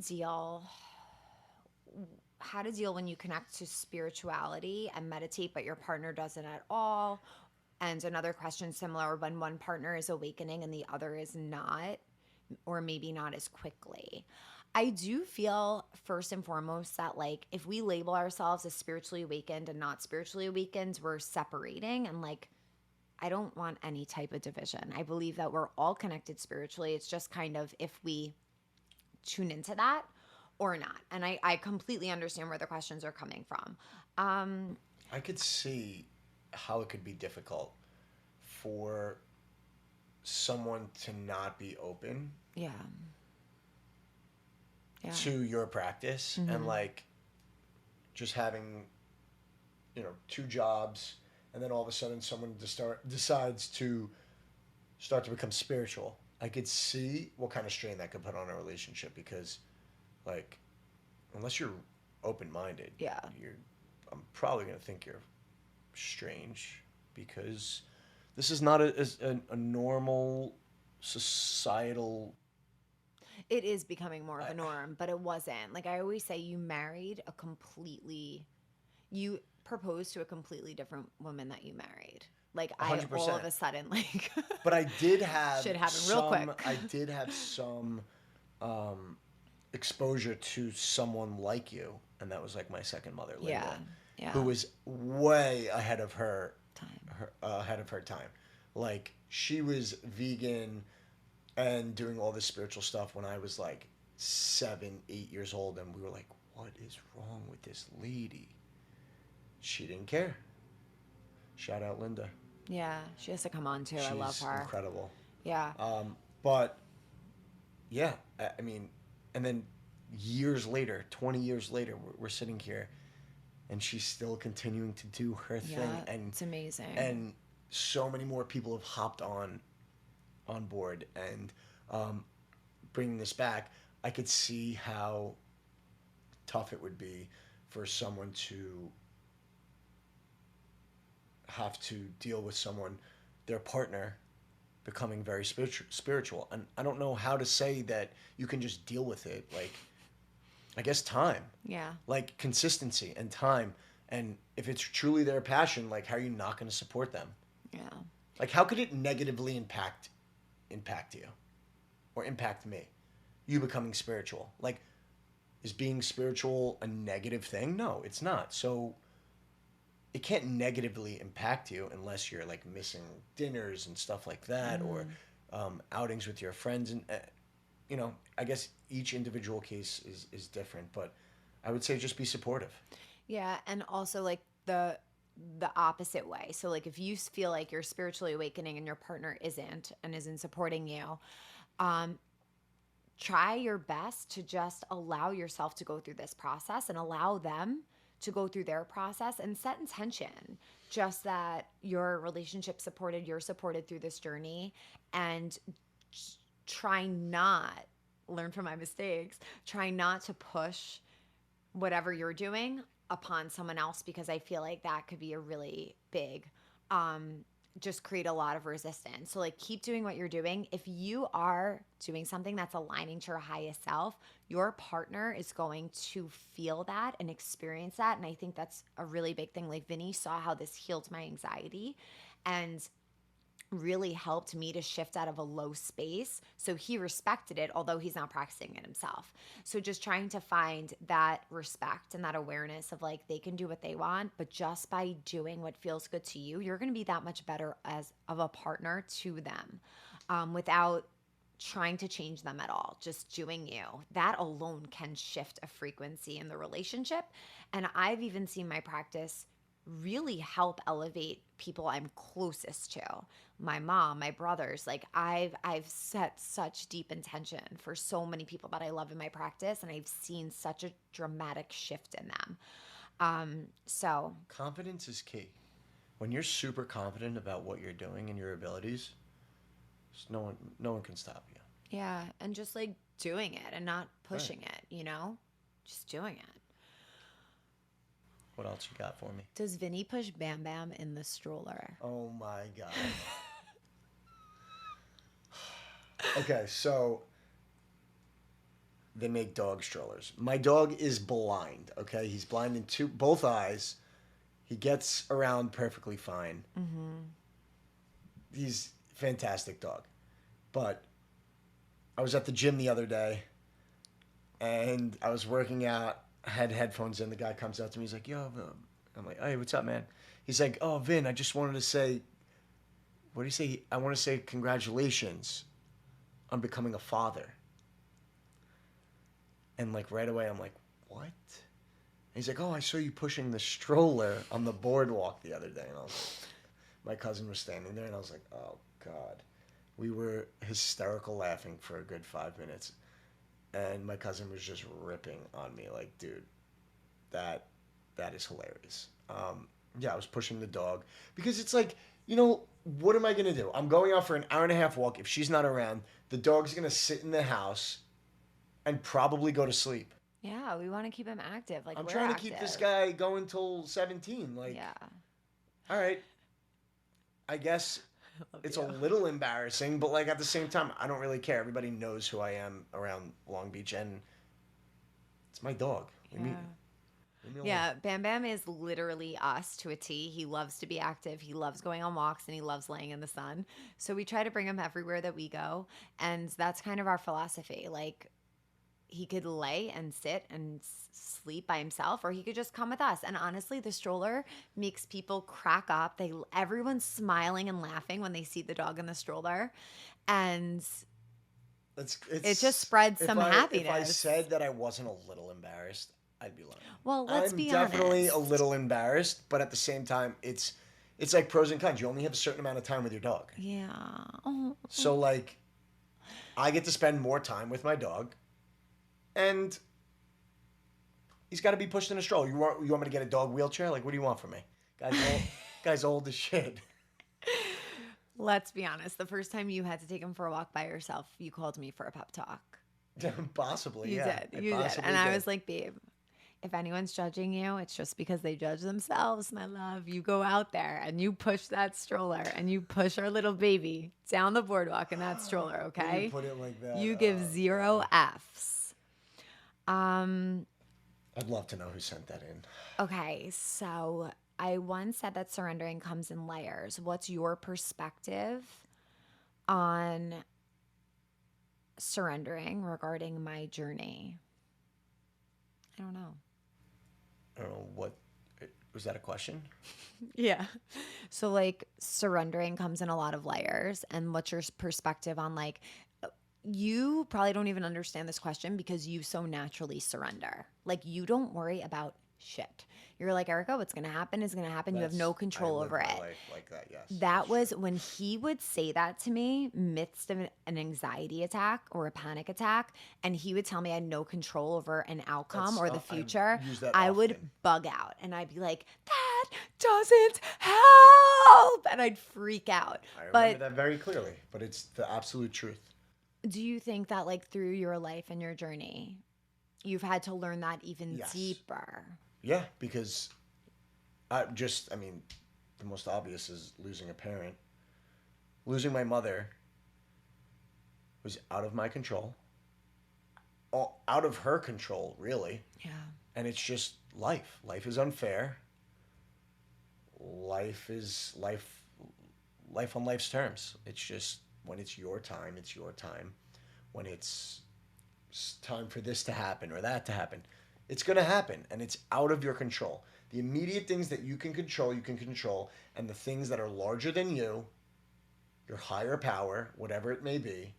deal when you connect to spirituality and meditate, but your partner doesn't at all. And another question similar, when one partner is awakening and the other is not, or maybe not as quickly. I do feel first and foremost that like if we label ourselves as spiritually awakened and not spiritually awakened, we're separating, and like I don't want any type of division. I believe that we're all connected spiritually. It's just kind of if we tune into that or not. And I completely understand where the questions are coming from. I could see how it could be difficult for someone to not be open Yeah. Yeah. to your practice, and like just having 2 jobs, and then all of a sudden someone decides to start to become spiritual. I could see what kind of strain that could put on a relationship because, like, unless you're open-minded, Yeah. I'm probably gonna think you're strange because this is not a normal societal. It is becoming more of a norm, but it wasn't. Like I always say, you proposed to a completely different woman that you married. Like I 100%. all of a sudden like But I did have shit happened real quick. I did have some exposure to someone like you, and that was like my second mother, Linda, Yeah. who was way ahead of her Time. ahead of her time. Like she was vegan and doing all this spiritual stuff when I was like 7, 8 years old, and we were like, "What is wrong with this lady?" She didn't care. Shout out Linda. Yeah, she has to come on too. She's I love her. incredible. Yeah. But yeah, I mean, and then years later, 20 years later, we're sitting here, and she's still continuing to do her thing, and it's amazing. And so many more people have hopped on board, and bringing this back, I could see how tough it would be for someone to have to deal with their partner, becoming very spiritual. And I don't know how to say that you can just deal with it. Like, I guess time. Yeah. Like consistency and time. And if it's truly their passion, like, how are you not going to support them? Yeah. Like, how could it negatively impact you or impact me? You becoming spiritual. Like, is being spiritual a negative thing? No, it's not. So it can't negatively impact you unless you're like missing dinners and stuff like that, or outings with your friends. And I guess each individual case is different, but I would say just be supportive. Yeah, and also like the opposite way. So like if you feel like you're spiritually awakening and your partner isn't supporting you, try your best to just allow yourself to go through this process and allow them to go through their process and set intention just that your relationship supported, you're supported through this journey, and learn from my mistakes, try not to push whatever you're doing upon someone else, because I feel like that could be a really big just create a lot of resistance. So like keep doing what you're doing. If you are doing something that's aligning to your highest self, your partner is going to feel that and experience that. And I think that's a really big thing. Like Vinny saw how this healed my anxiety and really helped me to shift out of a low space. So he respected it, although he's not practicing it himself. So just trying to find that respect and that awareness of like, they can do what they want, but just by doing what feels good to you, you're going to be that much better of a partner to them, without trying to change them at all. Just doing you. That alone can shift a frequency in the relationship. And I've even seen my practice really help elevate people I'm closest to. My mom, my brothers. Like I've set such deep intention for so many people that I love in my practice, and I've seen such a dramatic shift in them. So confidence is key. When you're super confident about what you're doing and your abilities, no one can stop you. Yeah, and just like doing it and not pushing it, just doing it. What else you got for me? Does Vinny push Bam Bam in the stroller? Oh my God. Okay, so they make dog strollers. My dog is blind, okay? He's blind in both eyes. He gets around perfectly fine. Mm-hmm. He's a fantastic dog. But I was at the gym the other day, and I was working out. I had headphones in. The guy comes up to me. He's like, yo, I'm like, hey, what's up, man? He's like, oh, Vin, I just wanted to say, what do you say? I want to say congratulations on becoming a father. And like right away, I'm like, what? And he's like, oh, I saw you pushing the stroller on the boardwalk the other day. And I was like, my cousin was standing there, and I was like, oh, God. We were hysterical laughing for a good 5 minutes. And my cousin was just ripping on me like, dude, that is hilarious. Yeah, I was pushing the dog because it's like, you know, what am I going to do? I'm going out for an hour and a half walk. If she's not around, the dog's going to sit in the house and probably go to sleep. Yeah, we want to keep him active. Like, I'm we're trying to keep this active. guy going till 17. Like, Yeah. all right, I guess Love it's a you. little embarrassing, but like at the same time, I don't really care. Everybody knows who I am around Long Beach, and it's my dog. Yeah. Leave me alone. Yeah, Bam Bam is literally us to a T. He loves to be active. He loves going on walks and he loves laying in the sun. So we try to bring him everywhere that we go. And that's kind of our philosophy. Like, he could lay and sit and sleep by himself, or he could just come with us. And honestly, the stroller makes people crack up. Everyone's smiling and laughing when they see the dog in the stroller. And it just spreads some If I happiness. said that I wasn't a little embarrassed, I'd be lying. Well, let's I'm be definitely honest. a little embarrassed, but at the same time, it's like pros and cons. You only have a certain amount of time with your dog. Yeah. Oh. So like, I get to spend more time with my dog, and he's got to be pushed in a stroller. You want me to get a dog wheelchair? Like, what do you want from me? Guy's old as shit. Let's be honest. The first time you had to take him for a walk by yourself, you called me for a pep talk. Possibly, You yeah. did. You did. And I was like, babe, if anyone's judging you, it's just because they judge themselves, my love. You go out there and you push that stroller and you push our little baby down the boardwalk in that stroller, okay? You put it like that. You give 0 Fs. I'd love to know who sent that in. Okay, so I once said that surrendering comes in layers. What's your perspective on surrendering regarding my journey? I don't know. I don't know what was that a question? Yeah. So like surrendering comes in a lot of layers, and what's your perspective on like you probably don't even understand this question because you so naturally surrender. Like you don't worry about shit. You're like, Erika, what's going to happen is going to happen. You have no control over it. Life like that, yes. That was when he would say that to me midst of an anxiety attack or a panic attack, and he would tell me I had no control over an outcome or the future. I would bug out and I'd be like, that doesn't help. And I'd freak out. I remember that very clearly, but it's the absolute truth. Do you think that like through your life and your journey, you've had to learn that even deeper? Yeah, because I mean, the most obvious is losing a parent. Losing my mother was out of my control. Out of her control, really. Yeah. And it's just life. Life is unfair. Life is life on life's terms. It's just when it's your time, it's your time. When it's time for this to happen or that to happen, it's going to happen, and it's out of your control. The immediate things that you can control, and the things that are larger than you, your higher power, whatever it may be,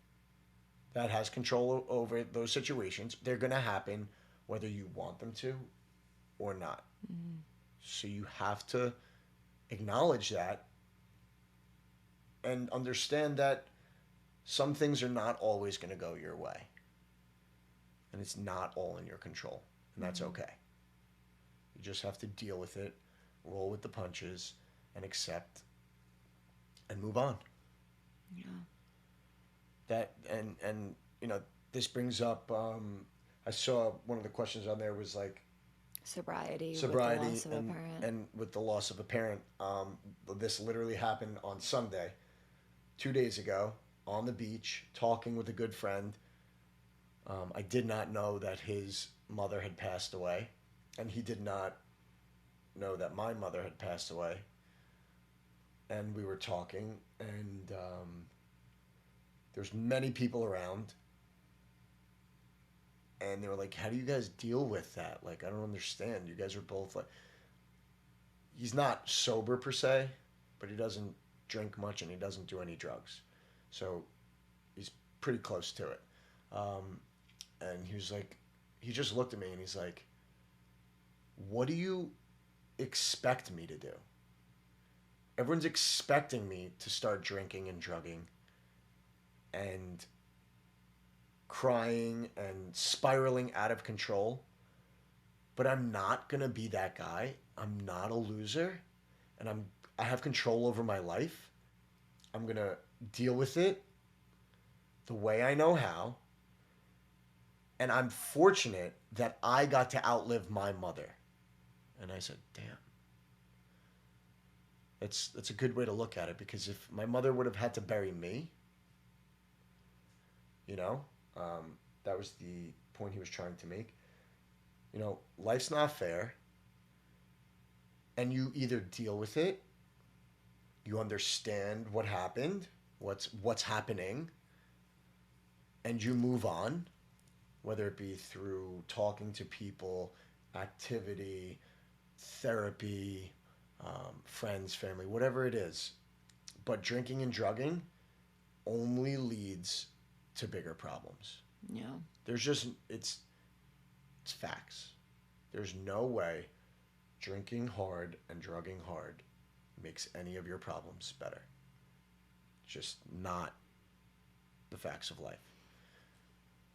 that has control over those situations, they're going to happen whether you want them to or not. Mm-hmm. So you have to acknowledge that and understand that some things are not always going to go your way. And it's not all in your control. And that's okay. You just have to deal with it, roll with the punches, and accept and move on. Yeah. That and you know, this brings up I saw one of the questions on there was like sobriety with the loss of a parent. And with the loss of a parent. This literally happened on Sunday, 2 days ago, on the beach, talking with a good friend. I did not know that his mother had passed away, and he did not know that my mother had passed away. And we were talking, and there's many people around, and they were like, how do you guys deal with that? Like, I don't understand. You guys are both like, he's not sober per se, but he doesn't drink much, and he doesn't do any drugs. So he's pretty close to it. And he was like, he just looked at me and he's like, what do you expect me to do? Everyone's expecting me to start drinking and drugging and crying and spiraling out of control. But I'm not going to be that guy. I'm not a loser. and I have control over my life, I'm going to deal with it the way I know how. And I'm fortunate that I got to outlive my mother. And I said, damn. That's a good way to look at it, because if my mother would have had to bury me, you know, that was the point he was trying to make. You know, life's not fair. And you either deal with it, you understand what happened, what's happening, and you move on, whether it be through talking to people, activity, therapy, friends, family, whatever it is. But drinking and drugging only leads to bigger problems. Yeah. There's just, it's facts. There's no way drinking hard and drugging hard makes any of your problems better. Just not the facts of life.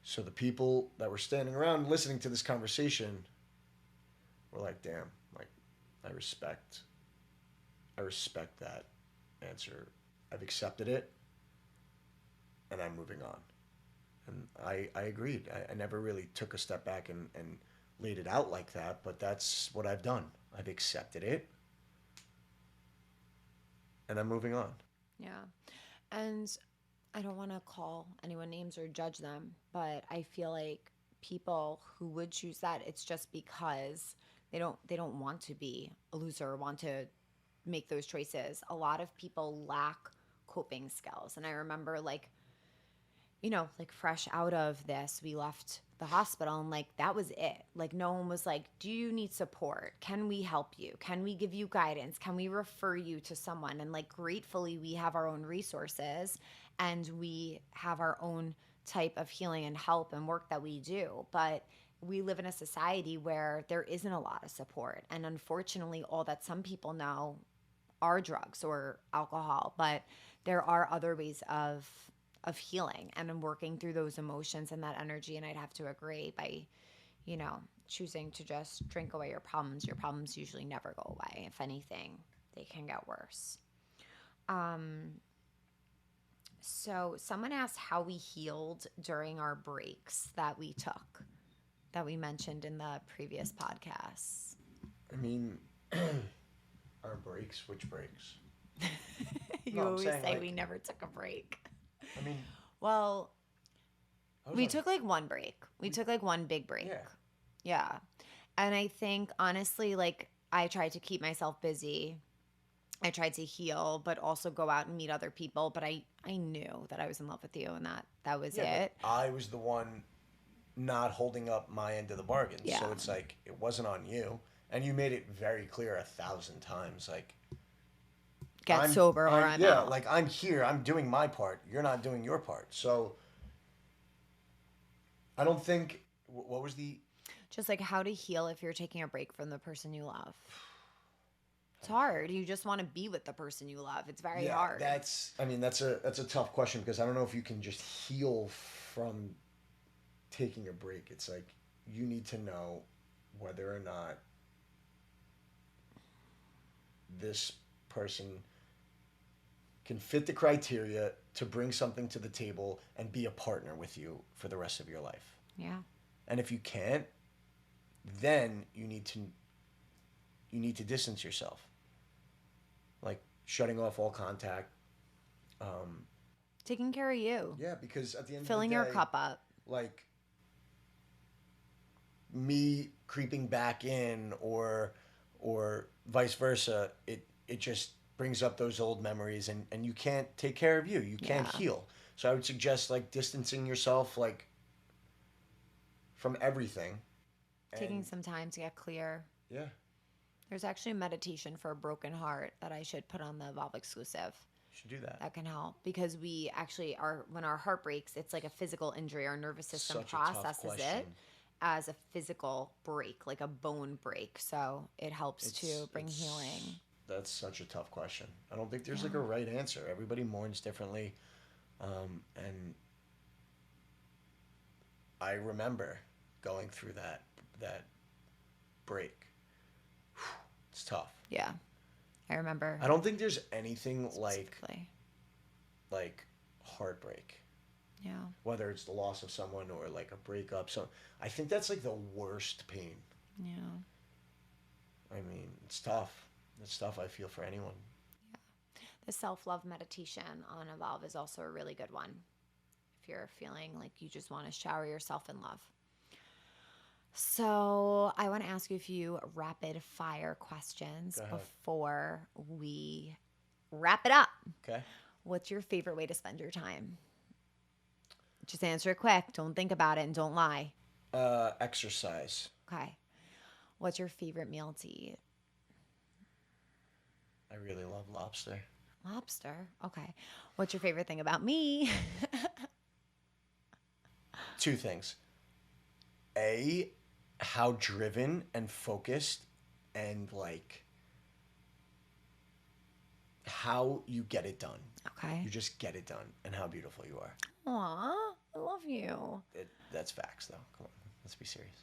So the people that were standing around listening to this conversation were like, damn, like, I respect that answer. I've accepted it, and I'm moving on. And I agreed. I never really took a step back and laid it out like that, but that's what I've done. I've accepted it, and I'm moving on. Yeah. And I don't want to call anyone names or judge them, but I feel like people who would choose that, it's just because they don't want to be a loser or want to make those choices. A lot of people lack coping skills. And I remember, like, you know, like fresh out of this, we left the hospital and like that was it. Like no one was like, do you need support? Can we help you? Can we give you guidance? Can we refer you to someone? And like gratefully we have our own resources and we have our own type of healing and help and work that we do. But we live in a society where there isn't a lot of support. And unfortunately, all that some people know are drugs or alcohol, but there are other ways of healing and working through those emotions and that energy. And I'd have to agree, by, you know, choosing to just drink away your problems usually never go away. If anything, they can get worse. So someone asked how we healed during our breaks that we took, that we mentioned in the previous podcasts. I mean, our breaks? Which breaks? You always say like, we never took a break. I mean, well, we took like one break. We took like one big break. Yeah. Yeah. And I think honestly, like I tried to keep myself busy. I tried to heal, but also go out and meet other people. But I knew that I was in love with you and that was it. I was the one not holding up my end of the bargain. Yeah. So it's like, it wasn't on you. And you made it very clear 1,000 times, like, get sober or I'm out. Like I'm here, I'm doing my part. You're not doing your part. So I don't think, what was the... Just like how to heal if you're taking a break from the person you love. It's hard. You just want to be with the person you love. It's very hard. That's a tough question, because I don't know if you can just heal from taking a break. It's like, you need to know whether or not this person can fit the criteria to bring something to the table and be a partner with you for the rest of your life. Yeah. And if you can't, then you need to distance yourself. Like shutting off all contact. Taking care of you. Yeah, because at the end filling of the day, your cup up. Like me creeping back in or vice versa, it just brings up those old memories, and you can't take care of you. You can't heal. So I would suggest like distancing yourself like from everything. Taking some time to get clear. Yeah. There's actually a meditation for a broken heart that I should put on the Evolve exclusive. You should do that. That can help, because we actually are, when our heart breaks, it's like a physical injury. Our nervous system processes it as a physical break, like a bone break. So it helps to bring healing. That's such a tough question. I don't think there's like a right answer. Everybody mourns differently. And I remember going through that break. It's tough. Yeah. I remember. I don't think there's anything Specifically. like heartbreak. Yeah. Whether it's the loss of someone or like a breakup. So I think that's like the worst pain. Yeah. I mean, it's tough. It's tough, I feel, for anyone. The self-love meditation on Evolve is also a really good one if you're feeling like you just want to shower yourself in love. So I want to ask you a few rapid fire questions before we wrap it up. Okay. What's your favorite way to spend your time? Just answer it quick. Don't think about it and don't lie. Exercise. Okay. What's your favorite meal to eat? I really love lobster. Lobster. Okay. What's your favorite thing about me? Two things. A, how driven and focused and like how you get it done. Okay. You just get it done and how beautiful you are. Aw, I love you. That's facts though. Come on. Let's be serious.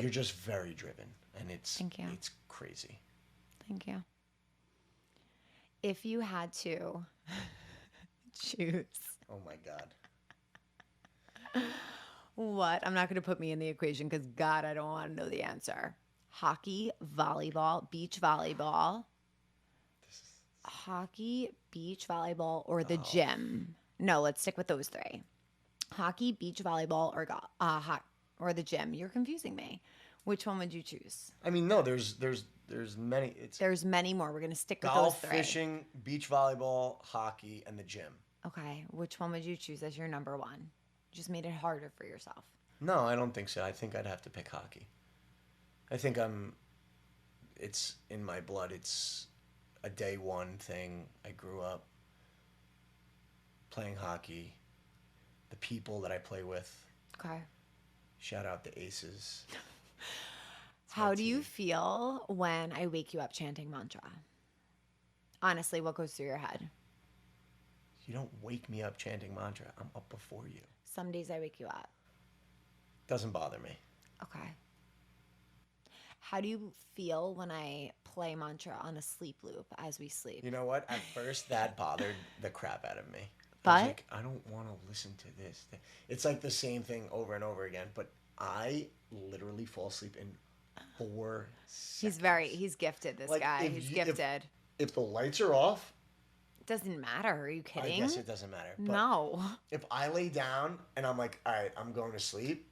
You're just very driven and Thank you. It's crazy. Thank you. If you had to choose. Oh my God. What? I'm not going to put me in the equation because, God, I don't want to know the answer. Hockey, volleyball, beach volleyball. Hockey, beach volleyball, or the gym. No, let's stick with those three. Hockey, beach volleyball, or the gym. You're confusing me. Which one would you choose? I mean, no, there's many. There's many more. We're going to stick with golf, those three. fishing, beach volleyball, hockey, and the gym. Okay. Which one would you choose as your number one? Just made it harder for yourself. No, I don't think so. I think I'd have to pick hockey. I think it's in my blood. It's a day one thing. I grew up playing hockey. The people that I play with. Okay. Shout out the Aces. How do you feel when I wake you up chanting mantra? Honestly, what goes through your head? You don't wake me up chanting mantra. I'm up before you. Some days I wake you up. Doesn't bother me. Okay. How do you feel when I play mantra on a sleep loop as we sleep? You know what? At first, that bothered the crap out of me. But I was like, I don't want to listen to this. It's like the same thing over and over again. But I literally fall asleep in 4 seconds. He's gifted, this Like, guy. He's gifted. If the lights are off, Doesn't matter. Are you kidding? I guess it doesn't matter. But no. if I lay down and I'm like, all right, I'm going to sleep,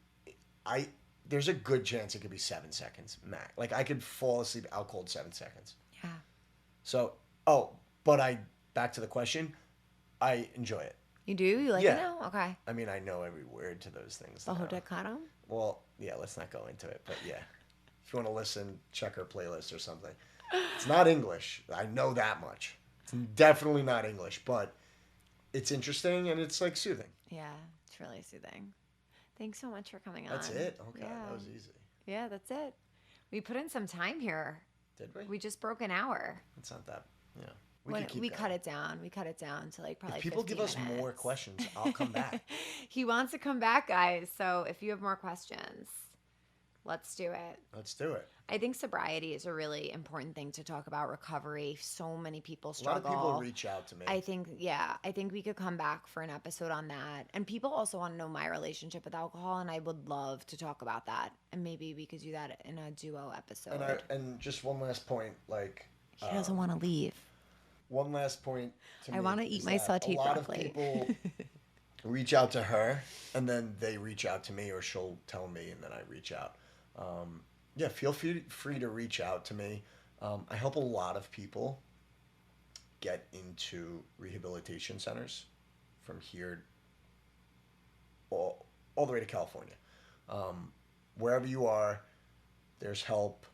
there's a good chance it could be 7 seconds max. Like I could fall asleep out cold 7 seconds. Yeah. So, back to the question, I enjoy it. You do? You like it now? Okay. I mean, I know every word to those things. The Hodekado? Well, yeah, let's not go into it, but yeah. If you want to listen, check our playlist or something. It's not English. I know that much. It's definitely not English, but it's interesting and it's like soothing. Yeah, it's really soothing. Thanks so much for coming on. That's it? Okay, yeah. That was easy. Yeah, that's it. We put in some time here. Did we? We just broke an hour. It's not that, yeah. We cut it down. We cut it down to like probably If people 15 give us minutes. more questions, I'll come back. He wants to come back, guys. So if you have more questions, let's do it. Let's do it. I think sobriety is a really important thing to talk about. Recovery. So many people struggle. A lot of people reach out to me. I think we could come back for an episode on that. And people also want to know my relationship with alcohol, and I would love to talk about that. And maybe we could do that in a duo episode. And just one last point, like he doesn't want to leave. One last point to I want to eat my sauteed broccoli. A lot of people reach out to her, and then they reach out to me, or she'll tell me, and then I reach out. Yeah, feel free to reach out to me. I help a lot of people get into rehabilitation centers from here all the way to California. Wherever you are, there's help.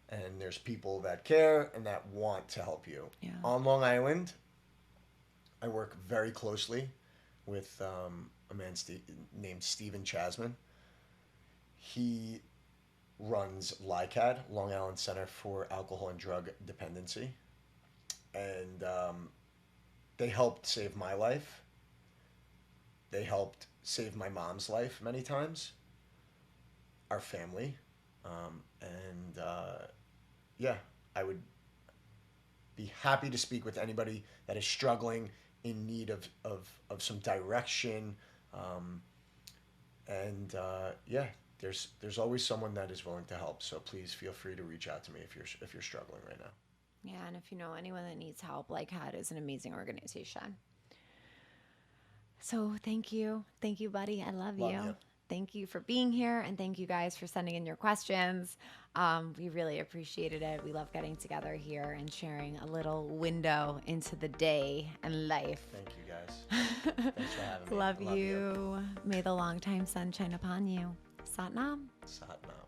And there's people that care and that want to help you. Yeah. On Long Island, I work very closely with a man named Steven Chasman. He runs LICAD, Long Island Center for Alcohol and Drug Dependency. And they helped save my life. They helped save my mom's life many times. Our family. Yeah, I would be happy to speak with anybody that is struggling, in need of some direction. There's always someone that is willing to help. So please feel free to reach out to me if you're struggling right now. Yeah, and if you know anyone that needs help, Like Head is an amazing organization. So thank you, buddy. I love you. Thank you for being here, and thank you guys for sending in your questions. We really appreciated it. We love getting together here and sharing a little window into the day and life. Thank you, guys. Thanks for having me. Love you. May the long time sun shine upon you. Sat Nam. Sat Nam.